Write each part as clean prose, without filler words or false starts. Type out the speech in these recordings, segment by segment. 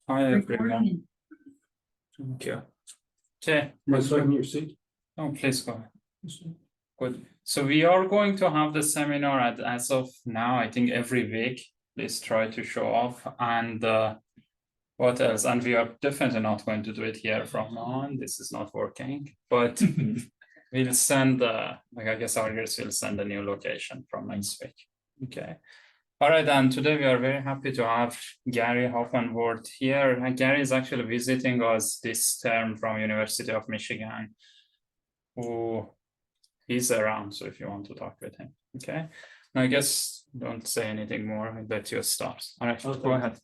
Hi everyone. Thank you. Okay. Your seat. Oh, please go ahead. Good. So we are going to have the seminar as of now, I think every week. Please try to show off. And what else? And we are definitely not going to do it here from now on. This is not working. But we'll send, I guess our guys will send a new location from next week. Okay. All right, and today we are very happy to have Gary Hoppenworth here. And Gary is actually visiting us this term from University of Michigan, who he's around, so if you want to talk with him, okay? And I guess don't say anything more, I bet you start. All right, go ahead.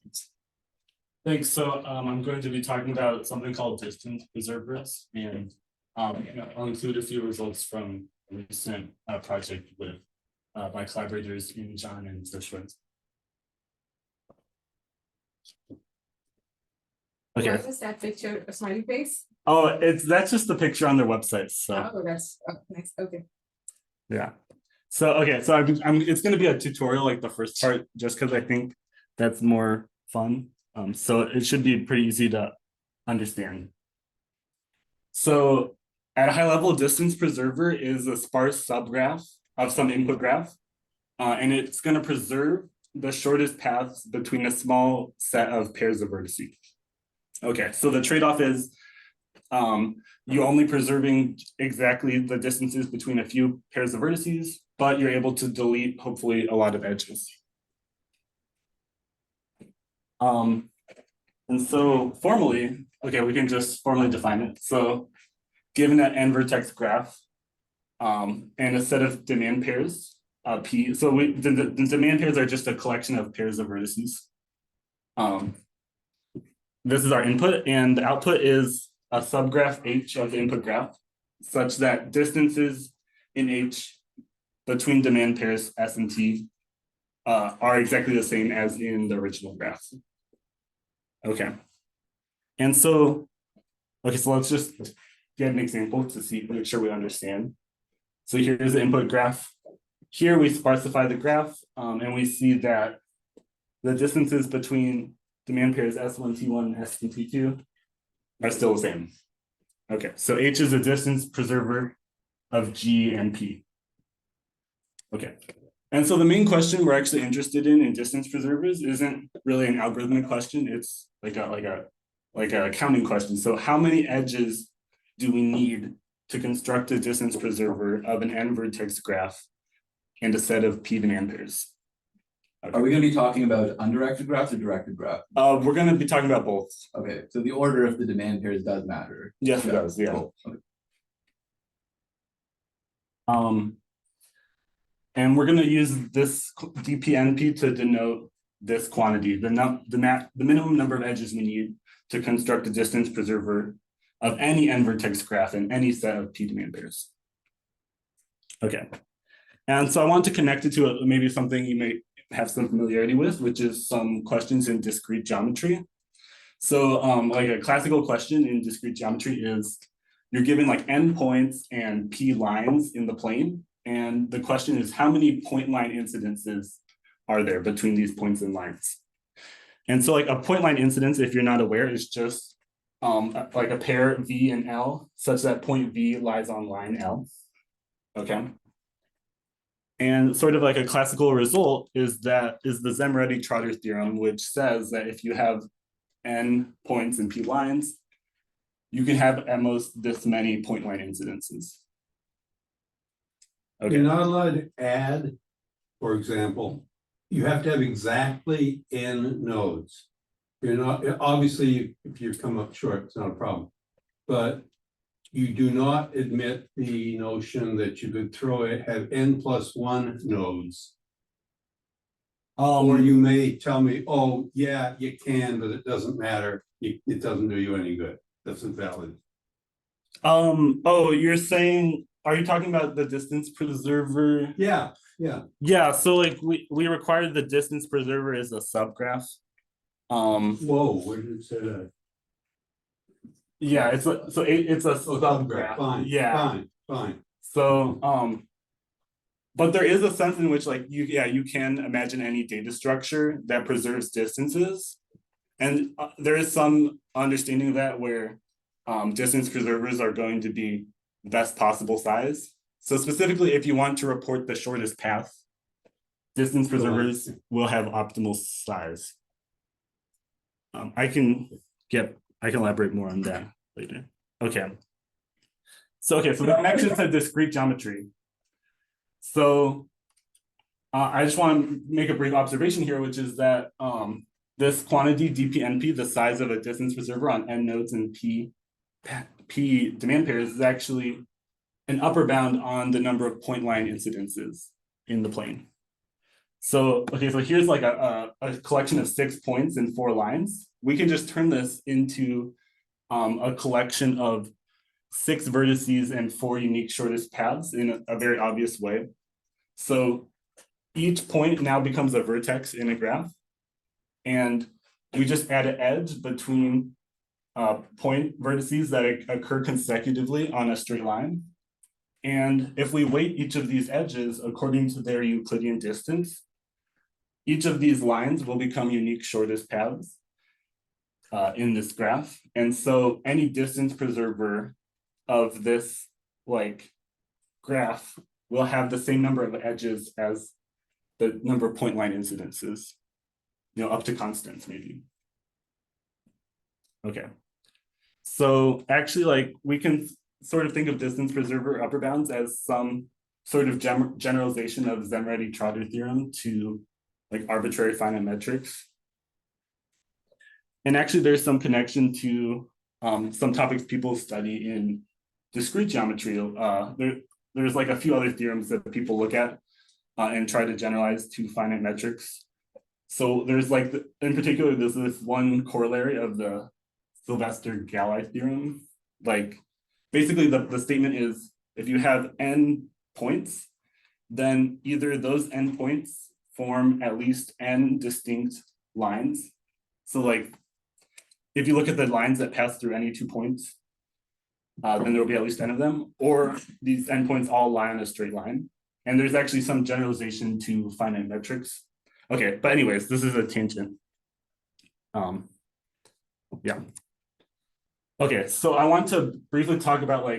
Thanks. So I'm going to be talking about something called distance preservers, and I'll include a few results from a recent project with my collaborators in John and Zishwin. Okay. What is that picture? A smiley face? Oh, that's just the picture on their website. So. Oh, that's nice. Okay. Yeah. So it's going to be a tutorial like the first part, just because I think that's more fun. So it should be pretty easy to understand. So at a high level, distance preserver is a sparse subgraph of some input graph, and it's going to preserve the shortest paths between a small set of pairs of vertices. Okay, so the trade-off is you only preserving exactly the distances between a few pairs of vertices, but you're able to delete hopefully a lot of edges. And so formally, okay, we can just formally define it. So given an n-vertex graph and a set of demand pairs, P, so the demand pairs are just a collection of pairs of vertices. This is our input, and the output is a subgraph H of the input graph, such that distances in H between demand pairs S and T are exactly the same as in the original graph. Okay. And so, so let's just get an example to make sure we understand. So here's the input graph. Here we sparsify the graph, and we see that the distances between demand pairs S1, T1, and S2, T2 are still the same. Okay, so H is a distance preserver of G and P. Okay, and so the main question we're actually interested in distance preservers isn't really an algorithmic question. It's like a counting question. So how many edges do we need to construct a distance preserver of an n-vertex graph and a set of P demand pairs? Okay. Are we going to be talking about undirected graphs or directed graphs? We're going to be talking about both. Okay, so the order of the demand pairs does matter. Yes, it does. Yeah. Cool. Okay. And we're going to use this dpnp to denote this quantity, the minimum number of edges we need to construct a distance preserver of any n-vertex graph in any set of P demand pairs. Okay, and so I want to connect it to maybe something you may have some familiarity with, which is some questions in discrete geometry. So like a classical question in discrete geometry is you're given like n points and P lines in the plane. And the question is, how many point line incidences are there between these points and lines? And so like a point line incidence, if you're not aware, is just like a pair V and L such that point V lies on line L. Okay. And sort of like a classical result is the Szemeredi-Trotter Theorem, which says that if you have n points and P lines, you can have at most this many point line incidences. Okay. You're not allowed to add, for example, you have to have exactly n nodes. You're not, obviously, if you come up short, it's not a problem. But you do not admit the notion that you could have n+1 nodes. Or you may tell me, oh, yeah, you can, but it doesn't matter. It doesn't do you any good. That's invalid. Oh, you're saying, are you talking about the distance preserver? Yeah. Yeah, so like we require the distance preserver as a subgraph. Whoa, where did it say that? Yeah, it's a subgraph. Fine. Yeah. Fine. So but there is a sense in which like you can imagine any data structure that preserves distances. And there is some understanding of that where distance preservers are going to be the best possible size. So specifically, if you want to report the shortest path, distance preservers will have optimal size. I can elaborate more on that later. Okay. So the connection to discrete geometry. So I just want to make a brief observation here, which is that this quantity dpnp, the size of a distance preserver on n nodes and p demand pairs, is actually an upper bound on the number of point line incidences in the plane. So, so here's like a collection of 6 points and 4 lines. We can just turn this into a collection of 6 vertices and 4 unique shortest paths in a very obvious way. So each point now becomes a vertex in a graph. And we just add an edge between point vertices that occur consecutively on a straight line. And if we weight each of these edges according to their Euclidean distance, each of these lines will become unique shortest paths in this graph. And so any distance preserver of this graph will have the same number of edges as the number of point line incidences, up to constants maybe. Okay. So actually, we can sort of think of distance preserver upper bounds as some sort of generalization of Szemeredi-Trotter theorem to arbitrary finite metrics. And actually there's some connection to some topics people study in discrete geometry. There's a few other theorems that people look at and try to generalize to finite metrics. So there's in particular, there's this one corollary of the Sylvester-Gallai theorem. Basically the statement is, if you have n points, then either those n points form at least n distinct lines. So if you look at the lines that pass through any 2 points, then there will be at least n of them, or these n points all lie on a straight line. And there's actually some generalization to finite metrics. Okay, but anyways, this is a tangent. Yeah. Okay, so I want to briefly talk about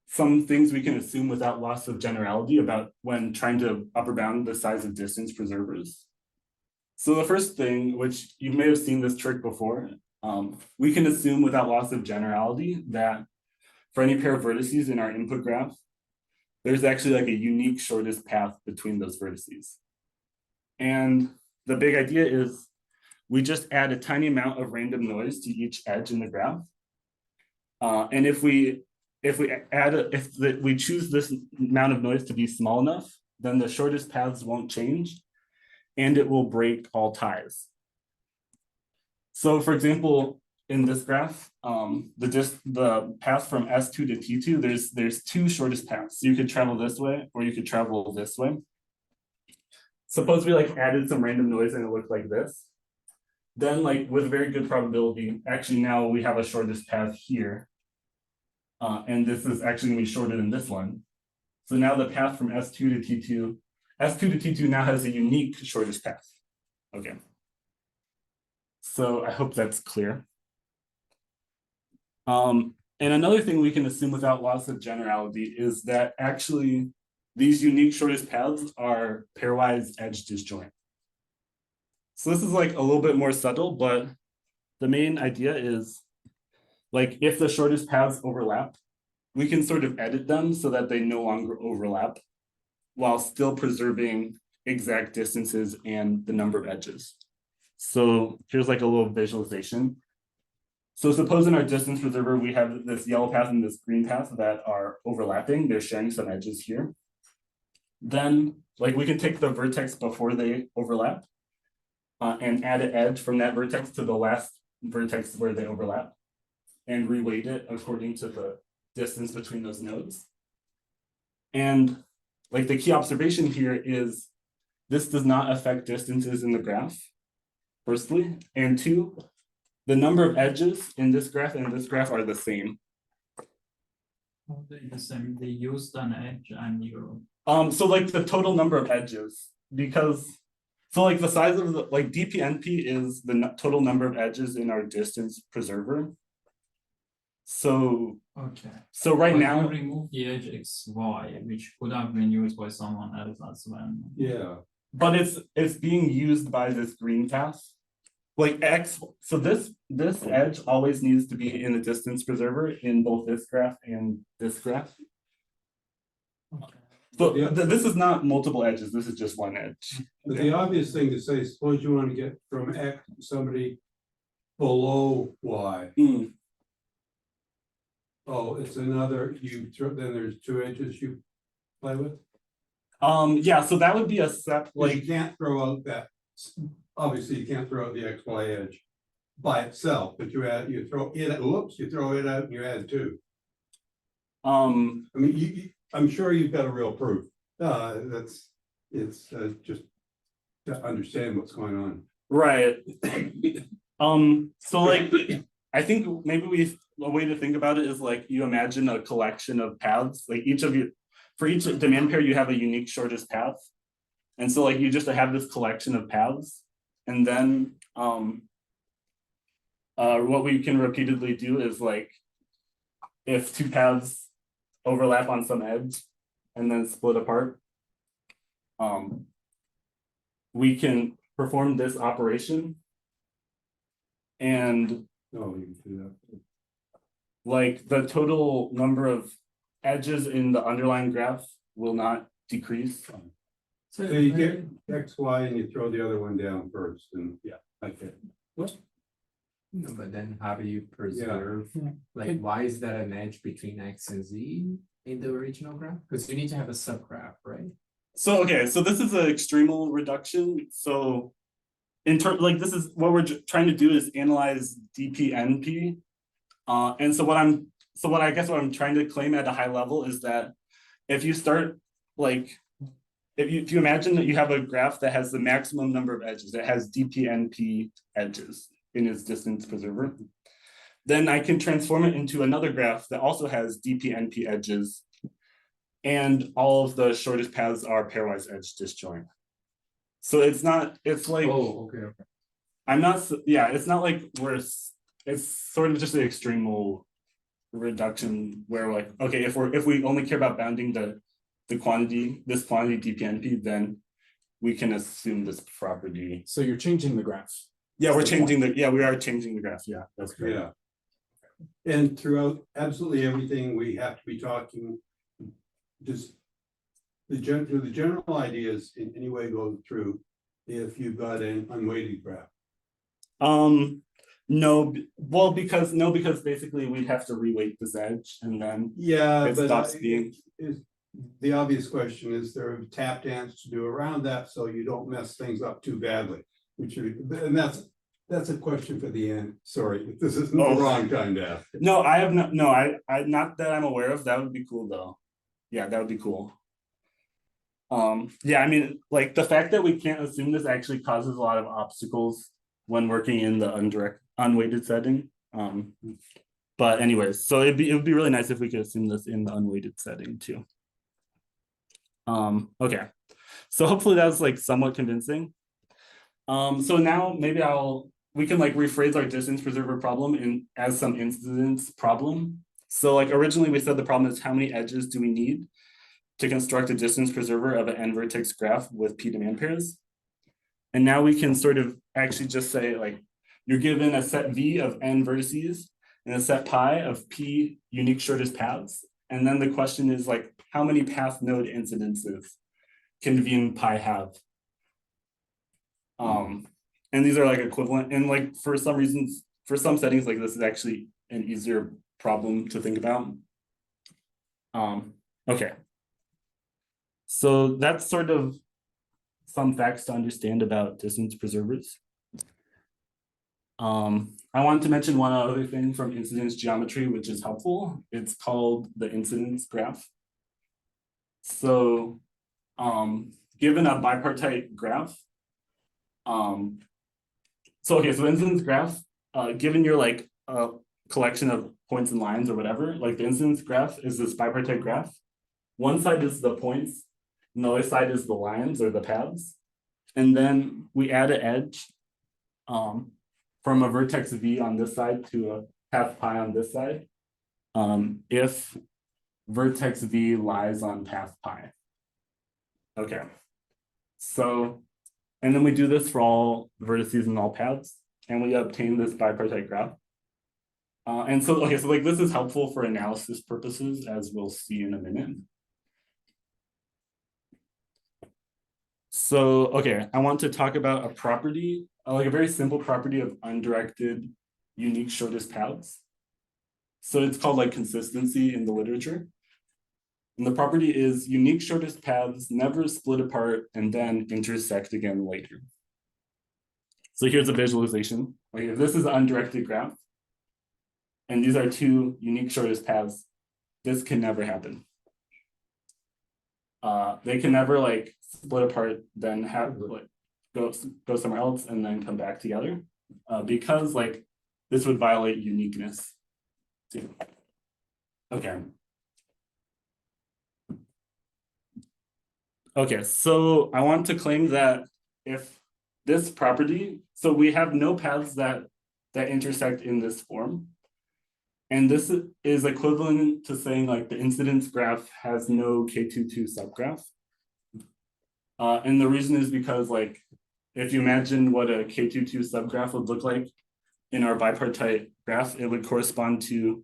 some things we can assume without loss of generality about when trying to upper bound the size of distance preservers. So the first thing, which you may have seen this trick before, we can assume without loss of generality that for any pair of vertices in our input graph, there's actually a unique shortest path between those vertices. And the big idea is we just add a tiny amount of random noise to each edge in the graph. And if we choose this amount of noise to be small enough, then the shortest paths won't change and it will break all ties. So for example, in this graph, the path from S2 to T2, there's 2 shortest paths. So you could travel this way or you could travel this way. Suppose we added some random noise and it looked like this. Then with very good probability, actually now we have a shortest path here. And this is actually gonna be shorter than this one. So now the path from S2 to T2, S2 to T2 now has a unique shortest path. Okay. So I hope that's clear. And another thing we can assume without loss of generality is that actually these unique shortest paths are pairwise edge disjoint. So this is a little bit more subtle, but the main idea is if the shortest paths overlap, we can sort of edit them so that they no longer overlap while still preserving exact distances and the number of edges. So here's a little visualization. So suppose in our distance preserver, we have this yellow path and this green path that are overlapping. They're sharing some edges here. Then we can take the vertex before they overlap and add an edge from that vertex to the last vertex where they overlap and reweight it according to the distance between those nodes. And the key observation here is this does not affect distances in the graph, firstly, and 2, the number of edges in this graph and this graph are the same. They're the same. They used an edge and you. So the total number of edges, because So like the size of the, like dpnp is the total number of edges in our distance preserver. So Okay. right But now, you remove the edge xy, which could have been used by someone else as well. Yeah, but it's being used by this green path. Like x, so this edge always needs to be in the distance preserver in both this graph and this graph. So Yeah. this is not multiple edges, this is just one edge. but the obvious thing to say, suppose you want to get from X to somebody below Y. Hmm. Oh, it's another, then there's two edges you play with? Yeah, so that would be a step, Like, you like, can't throw out that, obviously you can't throw out the XY edge by itself, but you throw it out and you add two. I mean, I'm sure you've got a real proof. It's just to understand what's going on. right. So like, I think maybe a way to think about it is like you imagine a collection of paths, like for each demand pair, you have a unique shortest path. And so like you just have this collection of paths. And then what we can repeatedly do is like, if two paths overlap on some edge and then split apart, we can perform this operation. And Oh, you can do that. like the total number of edges in the underlying graph will not decrease. So you get XY and you throw the other one down first, and yeah, okay. No, but then how do you preserve, like, why is that an edge between X and Z in the original graph? Because you need to have a subgraph, right? So, okay, so this is an extremal reduction. So like this is what we're trying to do is analyze dpnp. And so what I guess what I'm trying to claim at a high level is that if you start like, if you imagine that you have a graph that has the maximum number of edges, it has dpnp edges in its distance preserver, then I can transform it into another graph that also has dpnp edges, and all of the shortest paths are pairwise edge disjoint. So it's like, Okay. I'm not, yeah, it's not like it's sort of just an extremal reduction where like, okay, if we only care about bounding this quantity dpnp, then we can assume this property. So you're changing the graph. Yeah, we are changing the graph. Yeah, that's great. Yeah. And throughout absolutely everything, we have to be talking, just the general ideas in any way go through if you've got an unweighted graph. No, well, because basically we'd have to reweight this edge and then Yeah, it but stops being. The obvious question is there are tap dance to do around that so you don't mess things up too badly, and that's a question for the end. Sorry, this isn't the wrong time to ask. No, I have not. No, I not that I'm aware of. That would be cool though. Yeah, that would be cool. Yeah, I mean, like the fact that we can't assume this actually causes a lot of obstacles when working in the unweighted setting. But anyways, so it would be really nice if we could assume this in the unweighted setting too. Okay, so hopefully that was like somewhat convincing. So now maybe we can like rephrase our distance preserver problem as some incidence problem. So like originally we said the problem is how many edges do we need to construct a distance preserver of an n-vertex graph with p demand pairs. And now we can sort of actually just say like, you're given a set V of n vertices and a set pi of p unique shortest paths. And then the question is like, how many path node incidences can V and pi have? And these are like equivalent, and like for some reasons, for some settings like this is actually an easier problem to think about. Okay. So that's sort of some facts to understand about distance preservers. I wanted to mention one other thing from incidence geometry, which is helpful. It's called the incidence graph. So given a bipartite graph, so incidence graph, given you're like a collection of points and lines or whatever, like the incidence graph is this bipartite graph. One side is the points, and the other side is the lines or the paths. And then we add an edge from a vertex V on this side to a path pi on this side. If vertex V lies on path pi. Okay. So, and then we do this for all vertices and all paths, and we obtain this bipartite graph. And so, okay, so like this is helpful for analysis purposes, as we'll see in a minute. So, okay, I want to talk about a property, like a very simple property of undirected unique shortest paths. So it's called like consistency in the literature. And the property is unique shortest paths never split apart and then intersect again later. So here's a visualization. Like if this is an undirected graph, and these are two unique shortest paths, this can never happen. They can never like split apart, then have like go somewhere else and then come back together, because like this would violate uniqueness too. Okay. Okay, so I want to claim that if this property, so we have no paths that intersect in this form. And this is equivalent to saying like the incidence graph has no K22 subgraph. And the reason is because like, if you imagine what a K22 subgraph would look like in our bipartite graph, it would correspond to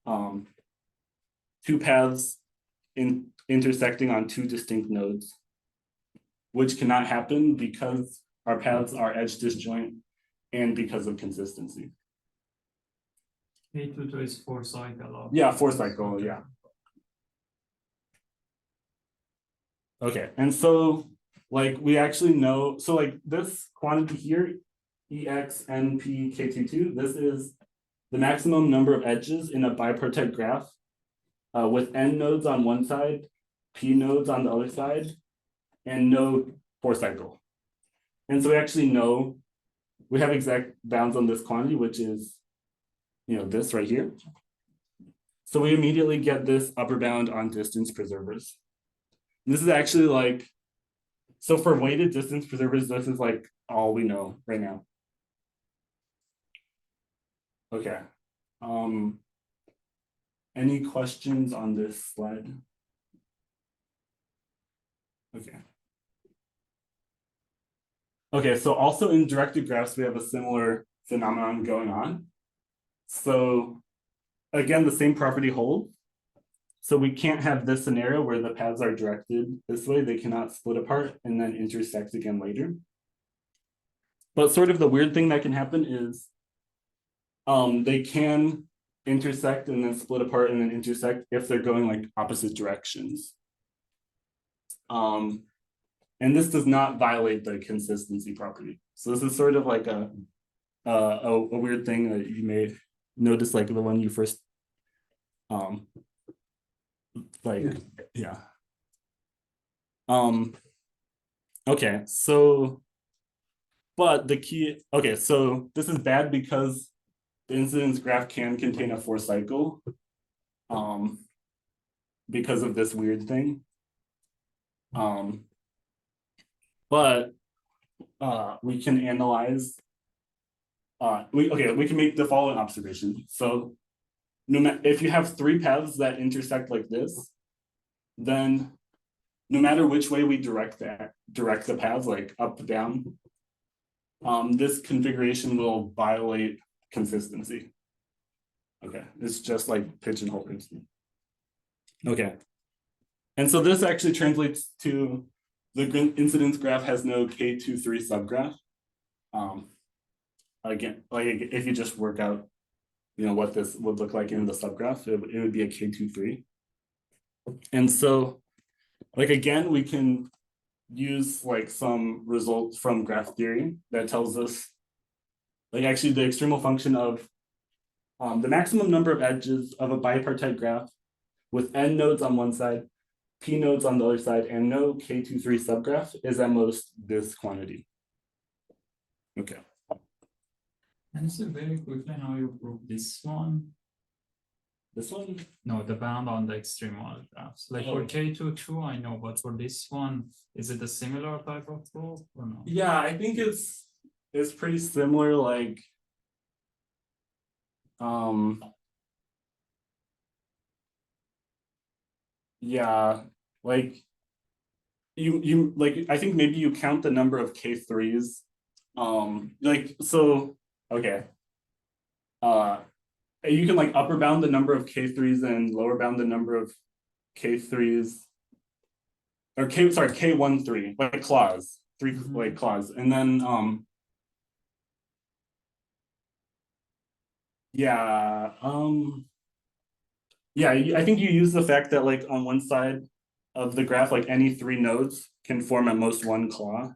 two paths intersecting on two distinct nodes, which cannot happen because our paths are edge disjoint and because of consistency. K22 is 4 cycle. Yeah, 4 cycle, yeah. Okay, and so like we actually know, so like this quantity here, EX NP K22, this is the maximum number of edges in a bipartite graph with n nodes on one side, p nodes on the other side, and no 4 cycle. And so we actually know, we have exact bounds on this quantity, which is, you know, this right here. So we immediately get this upper bound on distance preservers. And this is actually like, so for weighted distance preservers, this is like all we know right now. Okay. Any questions on this slide? Okay. Okay, so also in directed graphs, we have a similar phenomenon going on. So again, the same property holds. So we can't have this scenario where the paths are directed this way, they cannot split apart and then intersect again later. But sort of the weird thing that can happen is they can intersect and then split apart and then intersect if they're going like opposite directions. And this does not violate the consistency property. So this is sort of like a weird thing that you may notice, like the one you first okay, so but the key, okay, so this is bad because the incidence graph can contain a 4 cycle because of this weird thing. But we can analyze, we can make the following observation. So no matter if you have 3 paths that intersect like this, then no matter which way we direct the paths, like up, down, this configuration will violate consistency. Okay, it's just like pigeonholing. Okay, and so this actually translates to the incidence graph has no K23 subgraph. Again, like if you just work out, you know, what this would look like in the subgraph, it would be a K23. And so, like again, we can use like some results from graph theory that tells us, like actually the extremal function of the maximum number of edges of a bipartite graph with n nodes on one side, p nodes on the other side, and no K23 subgraph is at most this quantity. Okay. And so very quickly now you prove this one. This one? No, the bound on the extremal graphs. Like for Oh. K2, I know, but for this one, is it a similar type of proof or no? Yeah, I think it's pretty similar, like yeah, like you like I think maybe you count the number of K3s. Like so okay. You can like upper bound the number of K3s and lower bound the number of K3s. Or K13, like clause. Three like clause. And then yeah, yeah, I think you use the fact that like on one side of the graph, like any three nodes can form at most one claw.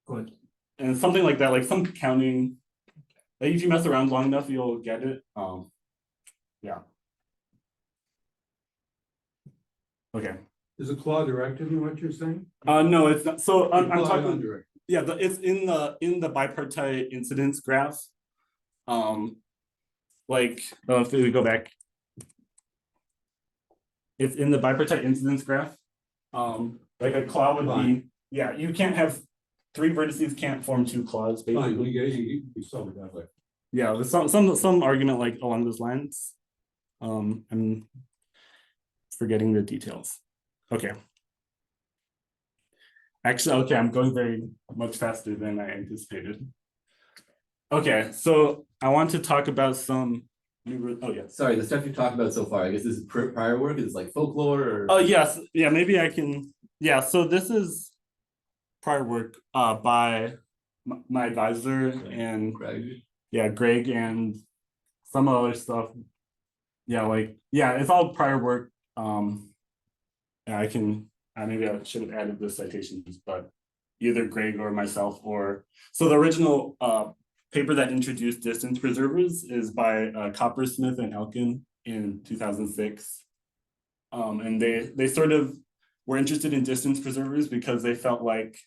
Good. And something like that, like some counting. Like if you mess around long enough, you'll get it. Yeah. Okay. Is a claw directed in what you're saying? No, it's not. So I'm Claw talking. undirected. Yeah, it's in the bipartite incidence graph. Like if we go back, it's in the bipartite incidence graph. Like a claw would be, yeah, you can't have three vertices can't form two claws, Fine, basically. you solve it that way. Yeah, there's some argument like along those lines. I'm forgetting the details. Okay. Actually, okay, I'm going very much faster than I anticipated. Okay, so I want to talk about some new. Oh yeah. Sorry, the stuff you've talked about so far, I guess this is prior work, is like folklore or? Oh yes, yeah, maybe I can. Yeah, so this is prior work by my advisor and Greg. yeah, Greg and some other stuff. Yeah, like yeah, it's all prior work. Yeah, I can. Maybe I should have added the citations, but either Greg or myself or so the original paper that introduced distance preservers is by Coppersmith and Elkin in 2006. And they sort of were interested in distance preservers because they felt like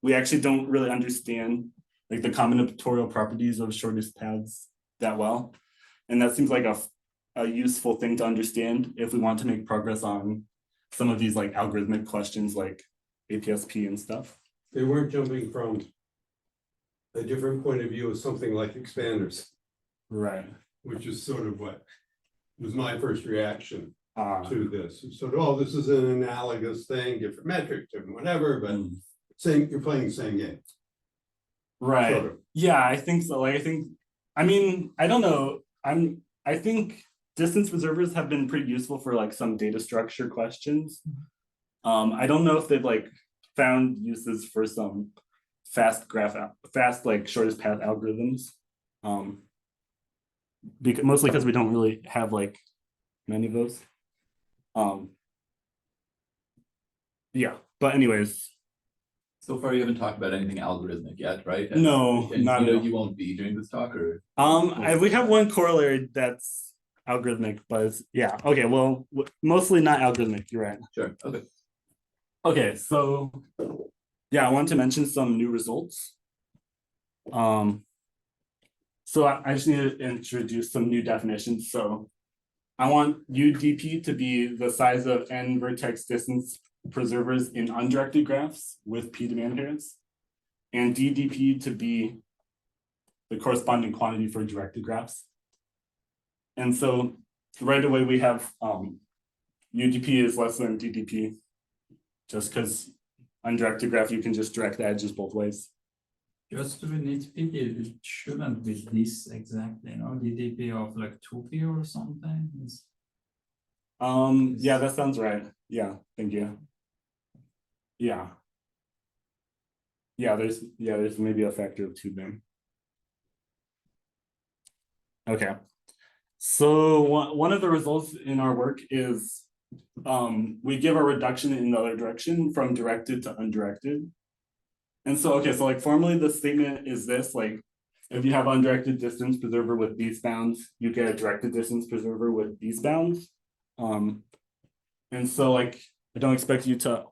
we actually don't really understand like the combinatorial properties of shortest paths that well. And that seems like a useful thing to understand if we want to make progress on some of these like algorithmic questions like APSP and stuff. They weren't jumping from a different point of view of something like expanders, Right. which is sort of what was my first reaction Uh, to this. Sort of, oh, this is an analogous thing, different metric, different whatever, but same, you're playing the same game. right. Sort of. Yeah, I think so. Like I mean, I don't know. I think distance preservers have been pretty useful for like some data structure questions. I don't know if they've like found uses for some fast like shortest path algorithms. Mostly because we don't really have like many of those. Yeah, but anyways. So far, you haven't talked about anything algorithmic yet, right? No, and not you at know all. you won't be during this talk, or We have one corollary that's algorithmic, but it's, yeah, okay, well, mostly not algorithmic, you're right. sure, okay. Okay, so yeah, I want to mention some new results. So I just need to introduce some new definitions. So I want UDP to be the size of n-vertex distance preservers in undirected graphs with p demand pairs, and DDP to be the corresponding quantity for directed graphs. And so right away we have UDP is less than DDP, just because undirected graph you can just direct the edges both ways. Just to be nitpicky, it shouldn't be this exactly, you know, DDP of like 2p or something. Yeah, that sounds right. Yeah, thank you. Yeah. Yeah, there's maybe a factor of 2 then. Okay. So one of the results in our work is we give a reduction in the other direction from directed to undirected. And so, okay, so like formally the statement is this, like if you have undirected distance preserver with these bounds, you get a directed distance preserver with these bounds. And so like, I don't expect you to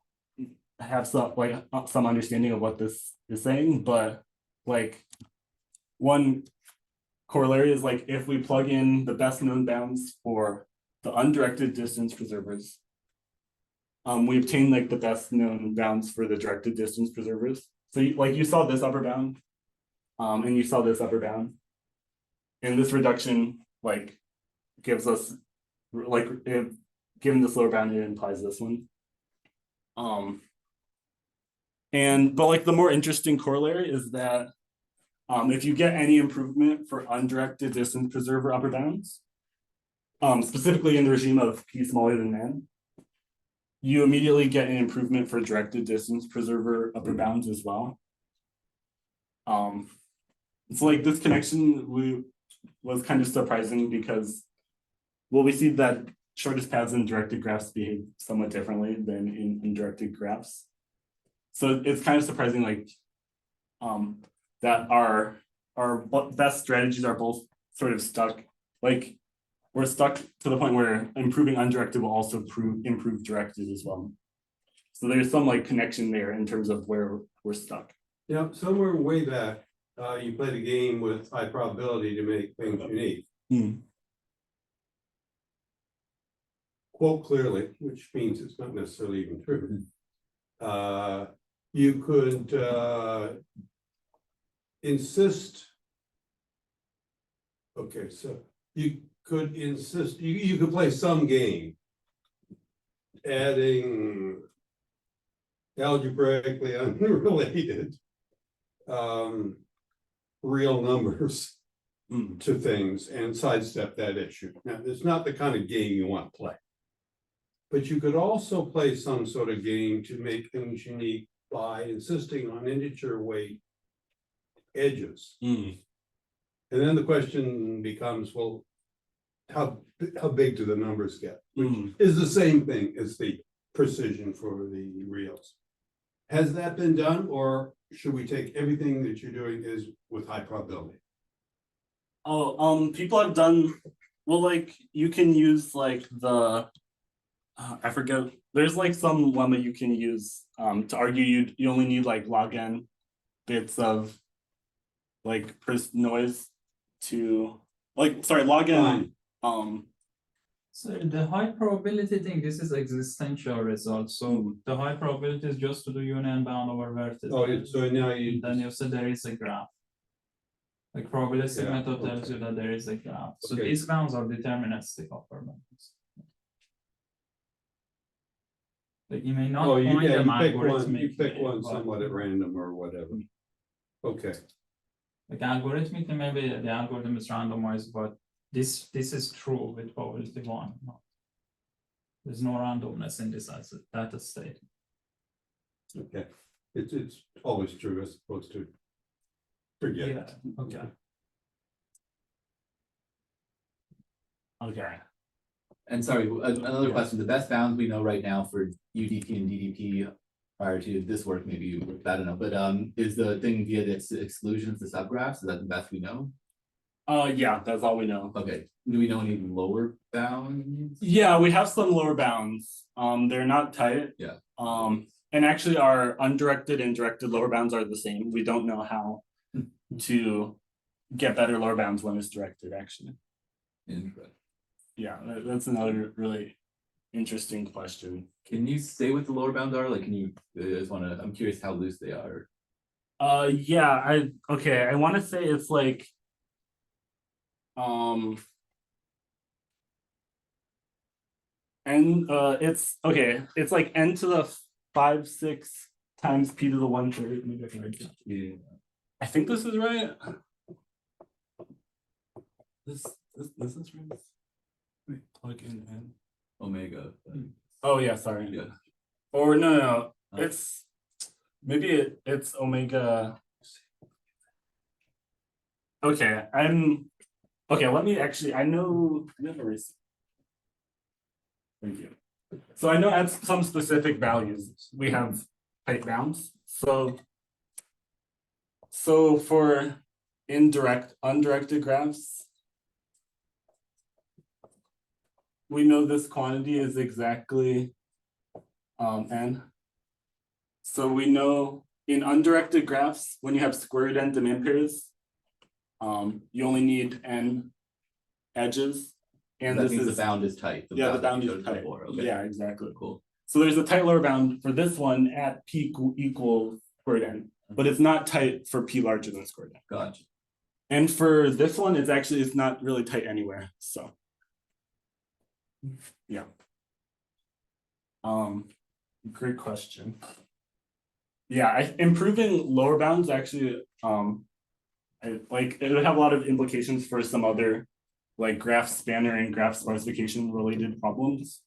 have some understanding of what this is saying, but like one corollary is like if we plug in the best known bounds for the undirected distance preservers, we obtain like the best known bounds for the directed distance preservers. So you saw this upper bound, and you saw this upper bound, and this reduction like gives us like given this lower bound, it implies this one. But like the more interesting corollary is that if you get any improvement for undirected distance preserver upper bounds, specifically in the regime of p smaller than n, you immediately get an improvement for directed distance preserver upper bounds as well. So like this connection was kind of surprising because, well, we see that shortest paths in directed graphs behave somewhat differently than in undirected graphs. So it's kind of surprising, like, that our best strategies are both sort of stuck. Like, we're stuck to the point where improving undirected will also improve directed as well. So there's some like connection there in terms of where we're stuck. Yeah, somewhere way back, you played a game with high probability to make things unique. Quote clearly, which means it's not necessarily even true. You could insist. Okay, so you could insist, you could play some game adding algebraically unrelated real numbers to things and sidestep that issue. Now, it's not the kind of game you want to play. But you could also play some sort of game to make things unique by insisting on integer weight edges. And then the question becomes, well, how big do the numbers get? Which is the same thing as the precision for the reals. Has that been done, or should we take everything that you're doing is with high probability? Oh, people have done, well, like you can use like the I forget, there's like some lemma you can use to argue you only need like log n bits of like noise to like, sorry, log n. So the high probability thing, this is existential result. So the high probability is just to do union bound over vertex. Oh, so now you Then you say there is a graph. Like probabilistic Yeah, method tells okay. you that there is a graph. So Okay. these bounds are deterministic upper bounds. Like you may not Oh, find them you pick algorithmically, one but somewhat at random or whatever. Okay, like algorithmically, maybe the algorithm is randomized, but this is true with probability 1. There's no randomness in this as a data state. okay. It's always true as opposed to forget. Yeah. Okay. Okay. And sorry, another Yeah. question, the best bounds we know right now for UDP and DDP prior to this work, maybe you worked that enough, but is the thing via the exclusions, the subgraphs, is that the best we know? Yeah, that's all we know. Okay, do we know any lower bounds? Yeah, we have some lower bounds. They're not tight. Yeah. And actually our undirected and directed lower bounds are the same. We don't know how to get better lower bounds when it's directed, actually. Interesting. Yeah, that's another really interesting question. Can you say what the lower bounds are? Like, can you, I just wanna, I'm curious how loose they are. Yeah, I want to say it's like it's like n to the 5, 6 times p to the 1/3. Maybe I can write it. Yeah. I think this is right. This is right. Wait, plug in n. Omega. Oh yeah, sorry. Yeah. Or no. It's maybe it's omega. Okay, let me actually, I know. Thank you. So I know at some specific values, we have tight bounds. So for undirected graphs, we know this quantity is exactly n. So we know in undirected graphs, when you have square root n demand pairs, You only need n edges. And That this means is, the bound is tight. yeah, the that bound we is showed tight. before, okay. Yeah, exactly. Cool. So there's a tight lower bound for this one at p equals squared n, but it's not tight for p larger than squared n. Gotcha. And for this one, it's not really tight anywhere. So yeah. Great question. Yeah, improving lower bounds actually it would have a lot of implications for some other like graph spanner and graph sparsification related problems.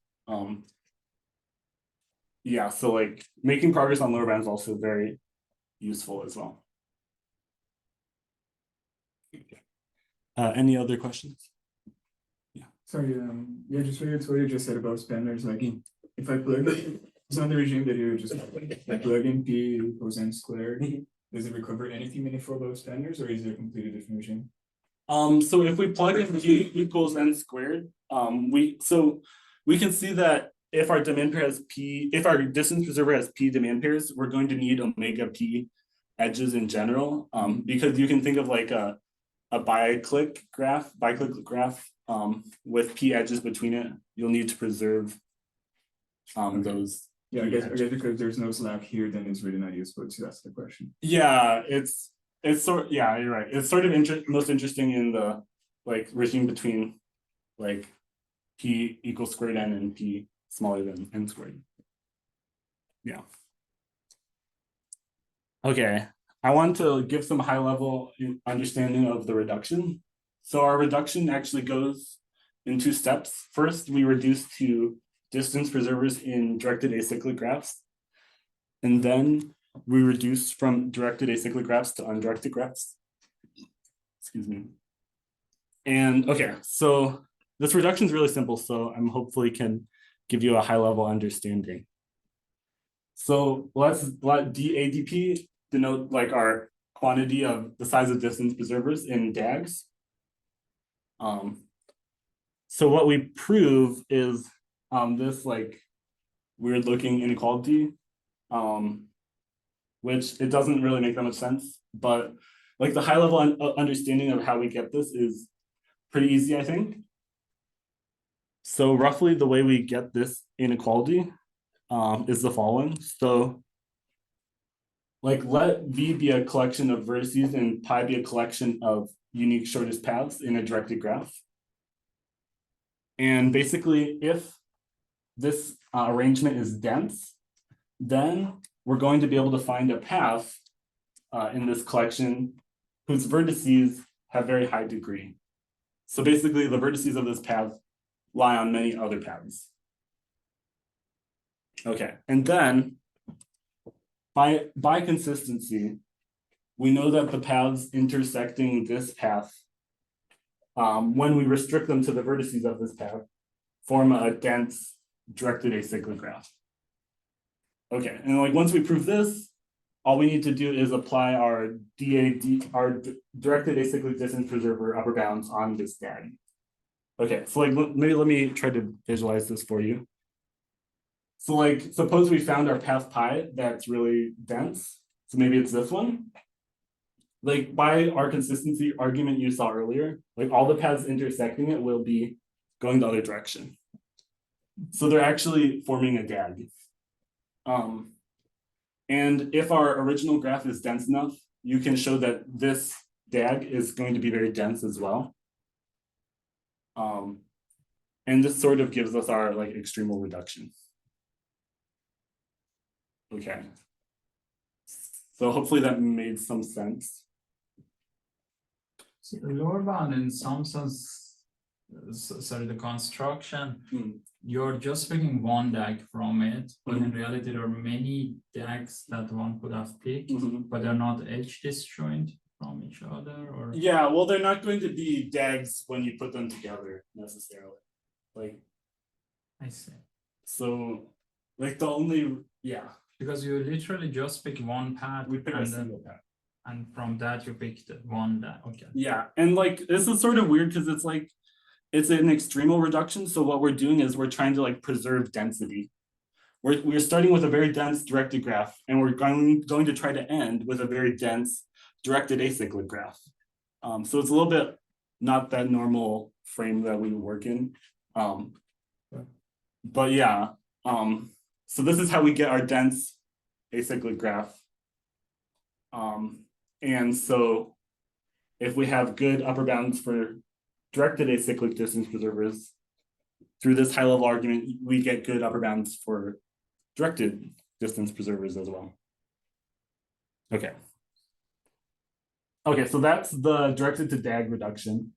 Yeah, so like making progress on lower bounds is also very useful as well. Any other questions? Sorry, yeah, just related to what you just said about spanners, like if I plug it's not the regime that you just like plug in p equals n squared, does it recover anything meaningful about spanners, or is it a completely different regime? So if we plug in p equals n squared, we can see that if our demand pair has p, if our distance preserver has p demand pairs, we're going to need omega p edges in general, because you can think of like a biclic graph with p edges between it. You'll need to preserve those. Yeah, I guess because there's no slack here, then it's really not useful to ask the question. Yeah, it's sort, yeah, you're right. It's sort of most interesting in the like regime between like p equals squared n and p smaller than n squared. Yeah. Okay, I want to give some high level understanding of the reduction. So our reduction actually goes in 2 steps. First, we reduce to distance preservers in directed acyclic graphs. And then we reduce from directed acyclic graphs to undirected graphs. Excuse me. And okay, so this reduction is really simple, so I'm hopefully can give you a high level understanding. So let's let DADP denote like our quantity of the size of distance preservers in DAGs. So what we prove is this like weird looking inequality, which it doesn't really make that much sense, but like the high level understanding of how we get this is pretty easy, I think. So roughly the way we get this inequality is the following. So like let V be a collection of vertices and pi be a collection of unique shortest paths in a directed graph. And basically if this arrangement is dense, then we're going to be able to find a path in this collection whose vertices have very high degree. So basically the vertices of this path lie on many other paths. Okay, and then by consistency, we know that the paths intersecting this path, when we restrict them to the vertices of this path, form a dense directed acyclic graph. Okay, and like once we prove this, all we need to do is apply our directed acyclic distance preserver upper bounds on this DAG. Okay, so like maybe let me try to visualize this for you. So like suppose we found our path pi that's really dense. So maybe it's this one. Like by our consistency argument you saw earlier, like all the paths intersecting it will be going the other direction. So they're actually forming a DAG. And if our original graph is dense enough, you can show that this DAG is going to be very dense as well. And this sort of gives us our like extremal reduction. Okay. So hopefully that made some sense. So the lower bound in some sense, sorry, the construction, you're just picking one DAG from it, but in reality there are many DAGs that one could have picked, but they're not edge disjoint from each other, or yeah, well they're not going to be DAGs when you put them together necessarily. Like I see. So like the only Because you literally just pick one path, we pick a and single path. And from that you picked one DAG. Okay. Yeah, and like this is sort of weird because it's like it's an extremal reduction. So what we're doing is we're trying to like preserve density. We're starting with a very dense directed graph, and we're going to try to end with a very dense directed acyclic graph. So it's a little bit not that normal frame that we work in. But yeah, so this is how we get our dense acyclic graph. And so if we have good upper bounds for directed acyclic distance preservers, through this high level argument, we get good upper bounds for directed distance preservers as well. Okay. Okay, so that's the directed to DAG reduction.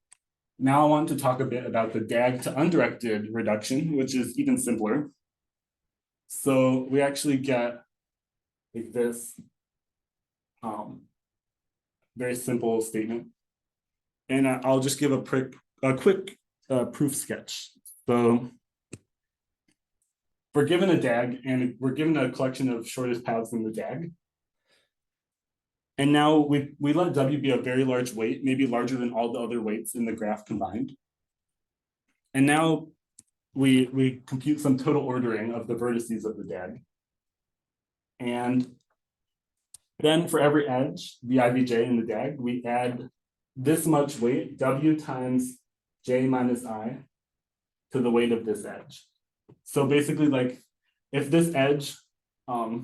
Now I want to talk a bit about the DAG to undirected reduction, which is even simpler. So we actually get like this very simple statement. And I'll just give a quick proof sketch. So we're given a DAG and we're given a collection of shortest paths in the DAG. And now we let W be a very large weight, maybe larger than all the other weights in the graph combined. And now we compute some total ordering of the vertices of the DAG. And then for every edge, the IVJ in the DAG, we add this much weight, W times J minus I, to the weight of this edge. So basically, like, if this edge, like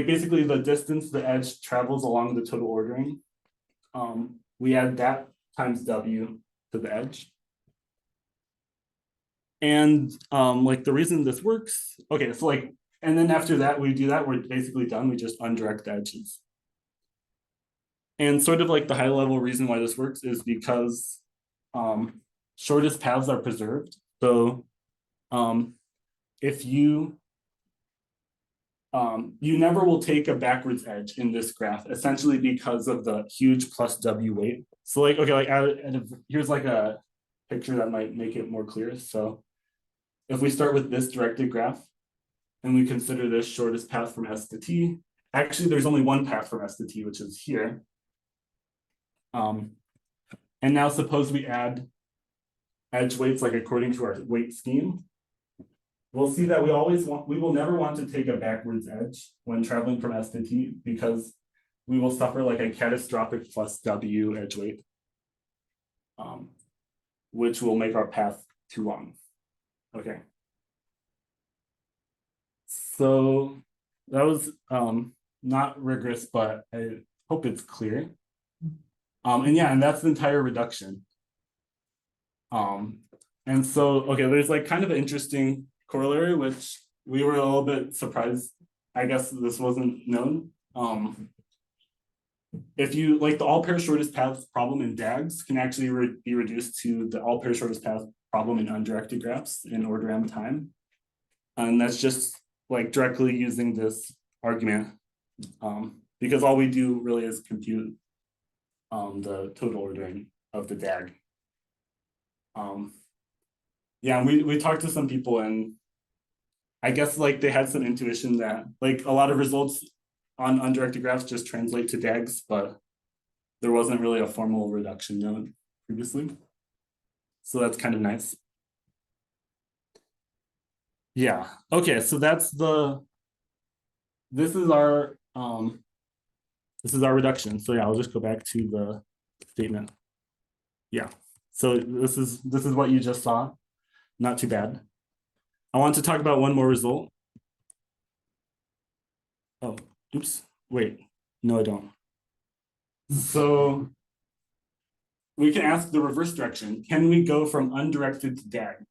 basically the distance the edge travels along the total ordering, we add that times W to the edge. And like the reason this works, okay, so like, and then after that, we do that, we're basically done, we just undirect the edges. And sort of like the high level reason why this works is because shortest paths are preserved. So if you never will take a backwards edge in this graph, essentially because of the huge plus W weight. So like, okay, like here's like a picture that might make it more clear. So if we start with this directed graph and we consider this shortest path from S to T, actually there's only one path from S to T, which is here. And now suppose we add edge weights like according to our weight scheme. We'll see that we will never want to take a backwards edge when traveling from S to T because we will suffer like a catastrophic plus W edge weight, which will make our path too long. Okay. So that was not rigorous, but I hope it's clear. And yeah, and that's the entire reduction. And so, okay, there's like kind of an interesting corollary, which we were a little bit surprised. I guess this wasn't known. If you like the all pair shortest paths problem in DAGs can actually be reduced to the all pair shortest path problem in undirected graphs in order m time. And that's just like directly using this argument because all we do really is compute the total ordering of the DAG. Yeah, we talked to some people and I guess like they had some intuition that like a lot of results on undirected graphs just translate to DAGs, but there wasn't really a formal reduction known previously. So that's kind of nice. Yeah, okay, so that's this is our reduction. So yeah, I'll just go back to the statement. Yeah, so this is what you just saw. Not too bad. I want to talk about one more result. Oh, oops, wait, no, I don't. So we can ask the reverse direction. Can we go from undirected to DAG?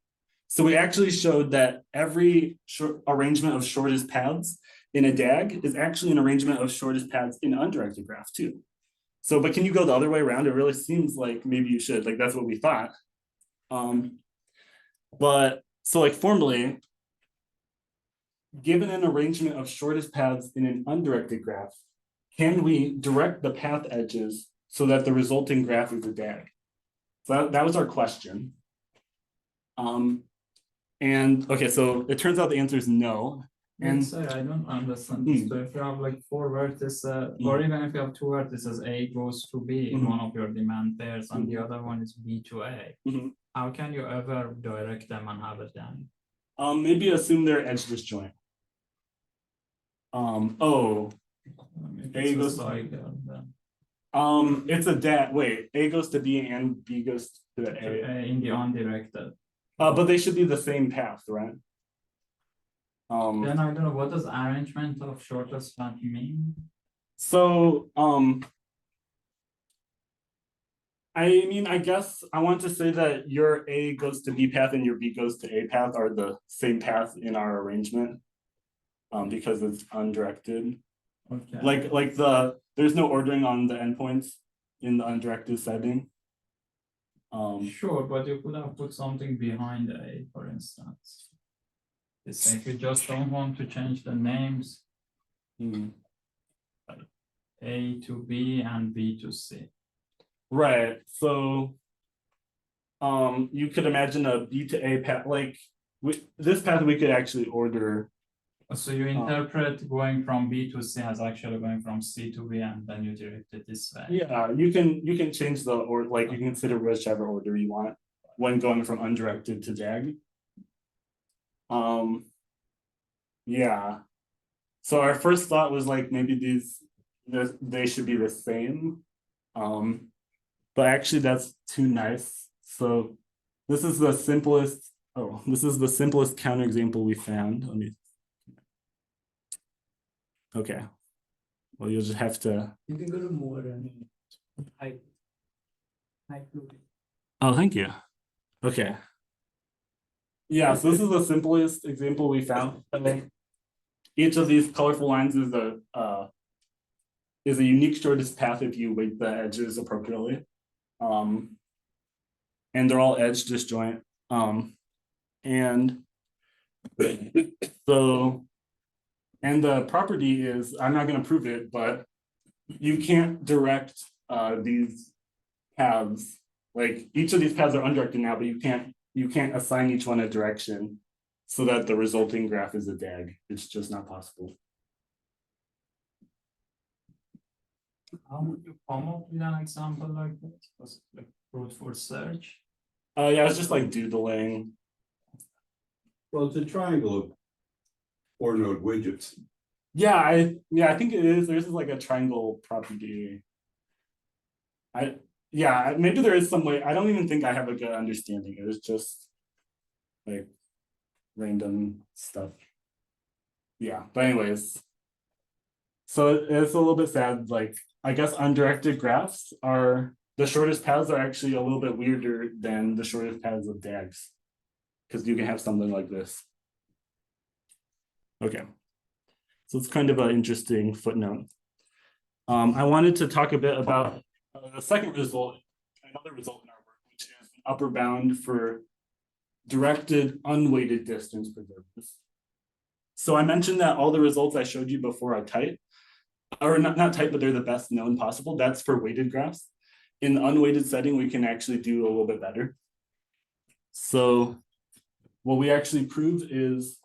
So we actually showed that every arrangement of shortest paths in a DAG is actually an arrangement of shortest paths in an undirected graph too. So, but can you go the other way around? It really seems like maybe you should, like that's what we thought. But so like formally, given an arrangement of shortest paths in an undirected graph, can we direct the path edges so that the resulting graph is a DAG? So that was our question. And okay, so it turns out the answer is no. And sorry, I don't understand this. So if you have like 4 vertices, or even if you have 2 vertices, A goes to B in one of your demand pairs, and the other one is B to A. How can you ever direct them and have it done? Maybe assume they're edge disjoint. Oh, A goes like It's a wait, A goes to B and B goes to the A. In the undirected. But they should be the same path, right? Then I don't know, what does arrangement of shortest path mean? So, I mean, I guess I want to say that your A goes to B path and your B goes to A path are the same path in our arrangement. Because it's undirected. Okay. Like there's no ordering on the endpoints in the undirected setting. Sure, but you could have put something behind A, for instance. It's like you just don't want to change the names. A to B and B to C. Right. So you could imagine a B to A path, like this path we could actually order. So you interpret going from B to C as actually going from C to B, and then you direct it this way. Yeah, you can change the or like you can consider whichever order you want when going from undirected to DAG. Yeah. So our first thought was like maybe they should be the same. But actually that's too nice. So this is the simplest counterexample we found. Let me. Okay. Well, you'll just have to. You can go to more height. Oh, thank you. Okay. Yeah, so this is the simplest example we found. And then each of these colorful lines is a unique shortest path if you weight the edges appropriately. And they're all edge disjoint. And so, and the property is, I'm not going to prove it, but you can't direct these paths. Like each of these paths are undirected now, but you can't assign each one a direction so that the resulting graph is a DAG. It's just not possible. How would you come up with an example like that? Was it like brute force search? Yeah, it's just like doodling. Well, it's a triangle of 4-node widgets. Yeah, I think it is. There's like a triangle property. Yeah, maybe there is some way. I don't even think I have a good understanding. It was just like random stuff. Yeah, but anyways. So it's a little bit sad. Like, I guess undirected graphs are, the shortest paths are actually a little bit weirder than the shortest paths of DAGs. Because you can have something like this. Okay. So it's kind of an interesting footnote. I wanted to talk a bit about the second result, another result in our work, which is an upper bound for directed unweighted distance preservers. So I mentioned that all the results I showed you before are tight, or not tight, but they're the best known possible. That's for weighted graphs. In the unweighted setting, we can actually do a little bit better. So what we actually prove is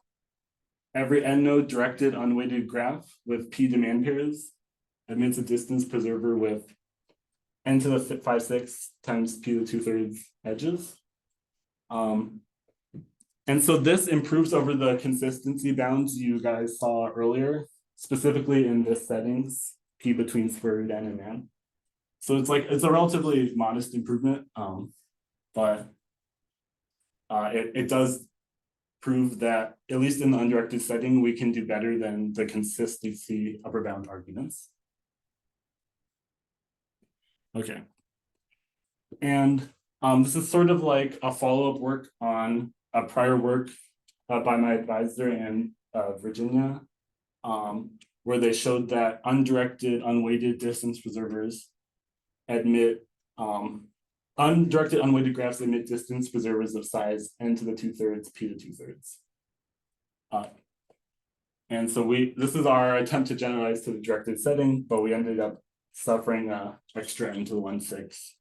every n-node directed unweighted graph with p demand pairs admits a distance preserver with n to the 5/6 times p to the 2/3 edges. And so this improves over the consistency bounds you guys saw earlier, specifically in this settings, p between square root n and n. So it's a relatively modest improvement, but it does prove that, at least in the undirected setting, we can do better than the consistency upper bound arguments. Okay. And this is sort of like a follow-up work on a prior work by my advisor in Virginia, where they showed that undirected, unweighted distance preservers admit, undirected, unweighted graphs admit distance preservers of size n to the 2/3, p to 2/3. And so this is our attempt to generalize to the directed setting, but we ended up suffering extra n to the 1/6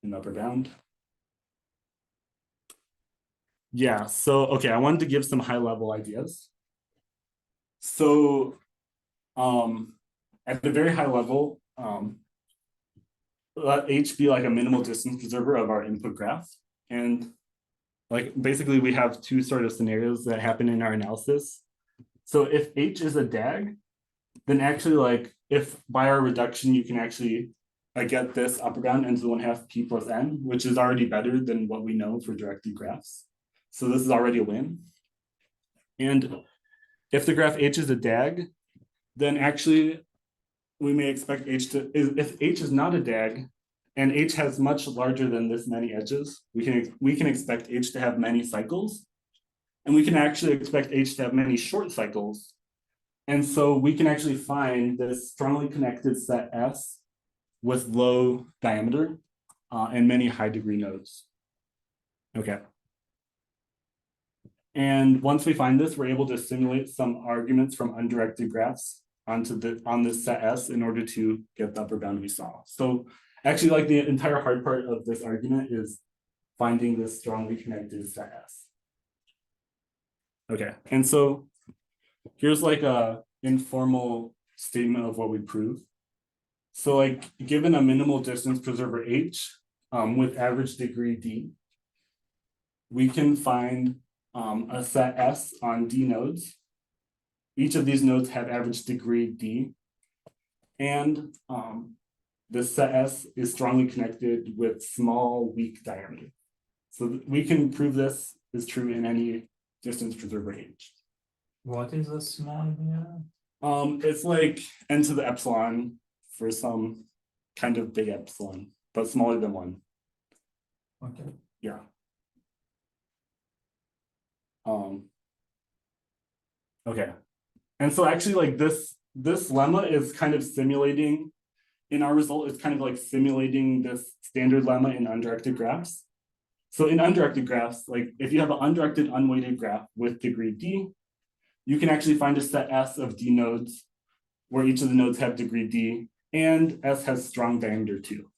in the upper bound. Yeah, so, okay, I wanted to give some high level ideas. So at the very high level, let H be like a minimal distance preserver of our input graph. And like basically we have two sort of scenarios that happen in our analysis. So if H is a DAG, then actually like if by our reduction you can actually I get this upper bound n to the 1/2 p plus n, which is already better than what we know for directed graphs. So this is already a win. And if the graph H is a DAG, then actually we may expect H to, if H is not a DAG, and H has much larger than this many edges, we can expect H to have many cycles. And we can actually expect H to have many short cycles. And so we can actually find this strongly connected set S with low diameter and many high degree nodes. Okay. And once we find this, we're able to simulate some arguments from undirected graphs on this set S in order to get the upper bound we saw. So actually, like, the entire hard part of this argument is finding this strongly connected set S. Okay, and so here's like a informal statement of what we prove. So like, given a minimal distance preserver H with average degree D, we can find a set S on D nodes. Each of these nodes have average degree D, and the set S is strongly connected with small weak diameter. So we can prove this is true in any distance preserver H. What is a small here? It's like n to the epsilon for some kind of big epsilon, but smaller than 1. Okay. Yeah. Okay. And so actually, like, this lemma is kind of simulating, in our result, it's kind of like simulating this standard lemma in undirected graphs. So in undirected graphs, like, if you have an undirected unweighted graph with degree D, you can actually find a set S of D nodes where each of the nodes have degree D, and S has strong diameter too.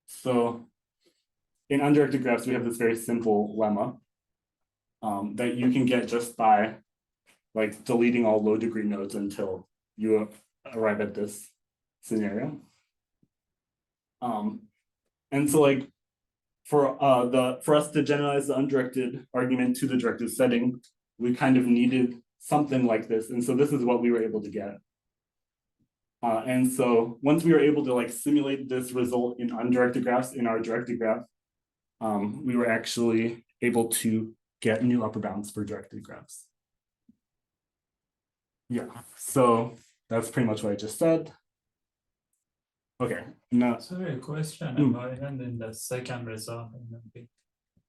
So in undirected graphs, we have this very simple lemma that you can get just by like deleting all low degree nodes until you arrive at this scenario. And so like for us to generalize the undirected argument to the directed setting, we kind of needed something like this. And so this is what we were able to get. And so once we were able to like simulate this result in undirected graphs in our directed graph, we were actually able to get new upper bounds for directed graphs. Yeah, so that's pretty much what I just said. Okay, now. Sorry, a question about even in the second result,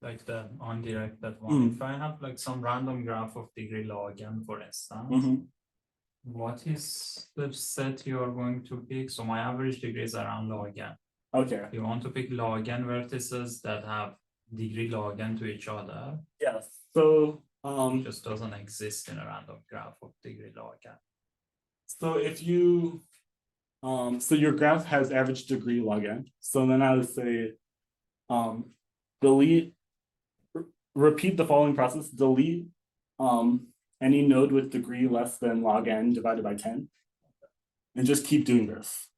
like the undirected one. If I have like some random graph of degree log n, for instance, what is the set you are going to pick? So my average degree is around log n. Okay. You want to pick log n vertices that have degree log n to each other. Yes. So it just doesn't exist in a random graph of degree log n. So if you so your graph has average degree log n. So then I would say repeat the following process, delete any node with degree less than log n divided by 10, and just keep doing this.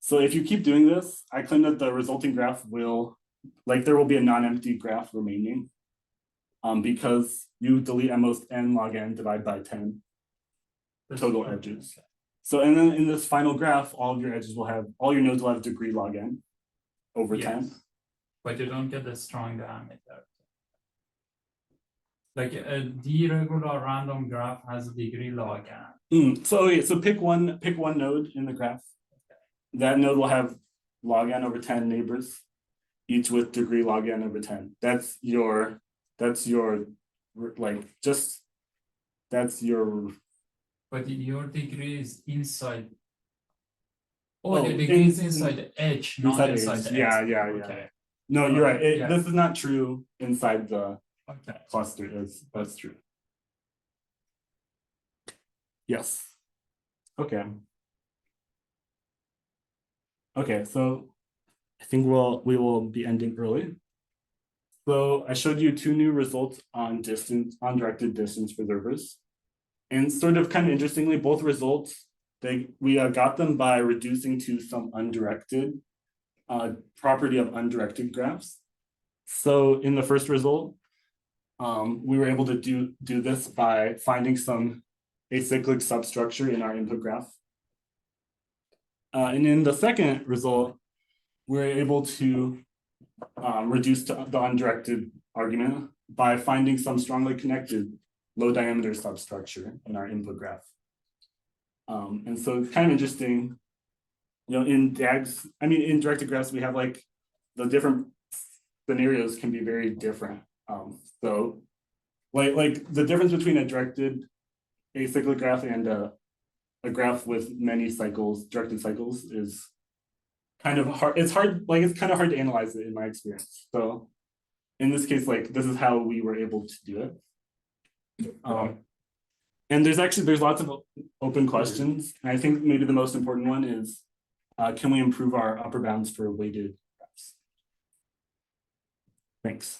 So if you keep doing this, I claim that the resulting graph will, like, there will be a non-empty graph remaining because you delete at most n log n divided by 10 total edges. So, and then in this final graph, all of your edges will have, all your nodes will have degree log n over 10. But you don't get the strong diameter. Like a deregular random graph has degree log n. So okay, so pick one node in the graph. That node will have log n over 10 neighbors, each with degree log n over 10. That's your like, just, that's your. But your degree is inside. Oh, the degree is inside H, not inside the Yeah, X. yeah. Okay. No, you're right. This is not true inside the Okay. cluster. That's true. Yes. Okay. Okay, so I think we will be ending early. So I showed you 2 new results on undirected distance preservers. And sort of kind of interestingly, both results, we got them by reducing to some undirected property of undirected graphs. So in the first result, we were able to do this by finding some acyclic substructure in our input graph. And in the second result, we're able to reduce the undirected argument by finding some strongly connected low diameter substructure in our input graph. And so it's kind of interesting, in DAGs, in directed graphs, we have like the different scenarios can be very different. So like the difference between a directed acyclic graph and a graph with many cycles, directed cycles, is kind of hard. It's kind of hard to analyze it in my experience. So in this case, like this is how we were able to do it. And there's lots of open questions. And I think maybe the most important one is, can we improve our upper bounds for weighted graphs? Thanks.